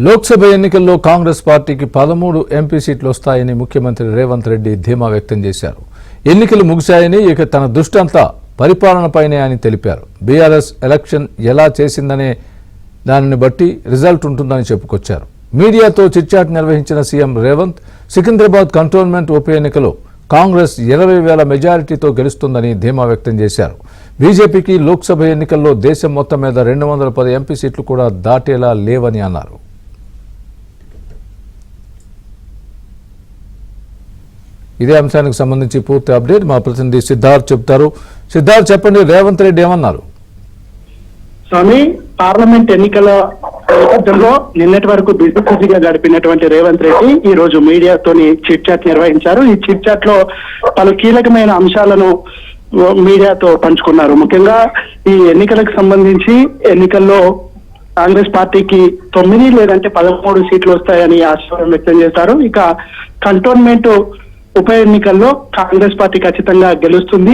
లోక్సభ ఎన్నికల్లో కాంగ్రెస్ పార్టీకి 13 ఎంపీ సీట్లు వస్తాయని ముఖ్యమంత్రి రేవంత్ రెడ్డి ధీమా వ్యక్తం చేశారు. ఎన్నికలు ముగిశాయని ఇక తన దృష్టి అంతా పరిపాలనపైనే అని తెలిపారు. బీఆర్ఎస్ ఎలక్షన్ ఎలా చేసిందనే దానిని బట్టి రిజల్ట్ ఉంటుందని చెప్పుకొచ్చారు. మీడియాతో చిట్చాట్ నిర్వహించిన సీఎం రేవంత్ సికింద్రాబాద్ కంటోన్మెంట్ ఉప ఎన్నికలో కాంగ్రెస్ 20,000 మెజారిటీతో గెలుస్తుందని ధీమా వ్యక్తం చేశారు. బీజేపీకి లోక్సభ ఎన్నికల్లో దేశం మొత్తం మీద 210 ఎంపీ సీట్లు కూడా దాటేలా లేవని అన్నారు. ఇదే అంశానికి సంబంధించి పూర్తి అప్డేట్ మా ప్రతినిధి సిద్ధార్థ్ చెప్తారు. సిద్ధార్థ్, చెప్పండి, రేవంత్ రెడ్డి ఏమన్నారు? స్వామి, పార్లమెంట్ ఎన్నికల నేపథ్యంలో నిన్నటి వరకు బిజీగా గడిపినటువంటి రేవంత్ రెడ్డి ఈ రోజు మీడియాతోని చిట్ చాట్ నిర్వహించారు. ఈ చిట్ చాట్ లో పలు కీలకమైన అంశాలను మీడియాతో పంచుకున్నారు. ముఖ్యంగా ఈ ఎన్నికలకు సంబంధించి ఎన్నికల్లో కాంగ్రెస్ పార్టీకి 9 లేదంటే 13 సీట్లు వస్తాయని ఆశాభావం వ్యక్తం చేశారు. ఇక కంటోన్మెంట్ ఉప ఎన్నికల్లో కాంగ్రెస్ పార్టీ ఖచ్చితంగా గెలుస్తుంది.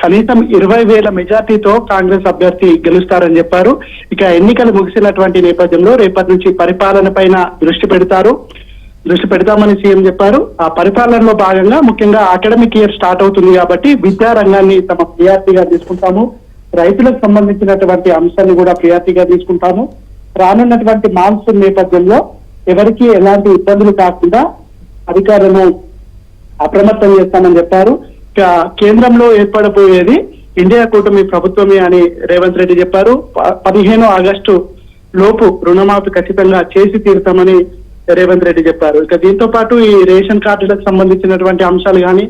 కనీసం 20,000 మెజార్టీతో కాంగ్రెస్ అభ్యర్థి గెలుస్తారని చెప్పారు. ఇక ఎన్నికలు ముగిసినటువంటి నేపథ్యంలో రేపటి నుంచి పరిపాలన పైన దృష్టి పెడతామని సీఎం చెప్పారు. ఆ పరిపాలనలో భాగంగా ముఖ్యంగా అకాడమిక్ ఇయర్ స్టార్ట్ అవుతుంది కాబట్టి విద్యా రంగాన్ని తమ ప్రియారిటీగా తీసుకుంటాము. రైతులకు సంబంధించినటువంటి అంశాన్ని కూడా ప్రియారిటీగా తీసుకుంటాము. రానున్నటువంటి మాన్సూన్ నేపథ్యంలో ఎవరికి ఎలాంటి ఇబ్బందులు కాకుండా అధికారులను అప్రమత్తం చేస్తామని చెప్పారు. కేంద్రంలో ఏర్పడబోయేది ఇండియా కూటమి ప్రభుత్వమే అని రేవంత్ రెడ్డి చెప్పారు. 15 ఆగస్టు లోపు రుణమాఫీ ఖచ్చితంగా చేసి తీరుతామని రేవంత్ రెడ్డి చెప్పారు. ఇక దీంతో పాటు ఈ రేషన్ కార్డులకు సంబంధించినటువంటి అంశాలు కానీ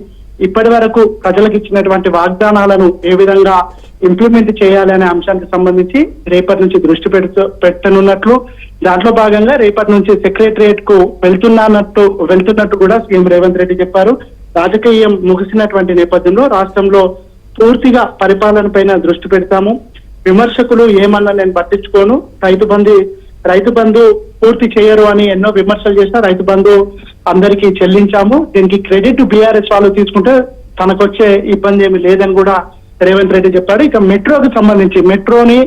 ఇప్పటి వరకు ప్రజలకు ఇచ్చినటువంటి వాగ్దానాలను ఏ విధంగా ఇంప్లిమెంట్ చేయాలి అనే అంశానికి సంబంధించి రేపటి నుంచి దృష్టి పెట్టనున్నట్లు, దాంట్లో భాగంగా రేపటి నుంచి సెక్రటరియట్ కు వెళ్తున్నట్టు కూడా సీఎం రేవంత్ రెడ్డి చెప్పారు. రాజకీయం ముగిసినటువంటి నేపథ్యంలో రాష్ట్రంలో పూర్తిగా పరిపాలన పైన దృష్టి పెడతాము. విమర్శకులు ఏమన్నా నేను పట్టించుకోను, రైతు బంధు పూర్తి చేయరు అని ఎన్నో విమర్శలు చేసినా రైతు బంధు అందరికీ చెల్లించాము. దీనికి క్రెడిట్ బీఆర్ఎస్ వాళ్ళు తీసుకుంటే తనకొచ్చే ఇబ్బంది ఏమి లేదని కూడా రేవంత్ రెడ్డి చెప్పారు. ఇక మెట్రోకి సంబంధించి మెట్రోని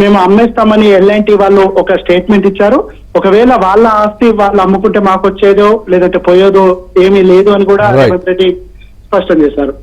మేము అమ్మేస్తామని ఎల్ఐటి వాళ్ళు ఒక స్టేట్మెంట్ ఇచ్చారు. ఒకవేళ వాళ్ళ ఆస్తి వాళ్ళు అమ్ముకుంటే మాకు వచ్చేదో లేదంటే పోయేదో ఏమీ లేదు అని కూడా రేవంత్ రెడ్డి స్పష్టం చేశారు.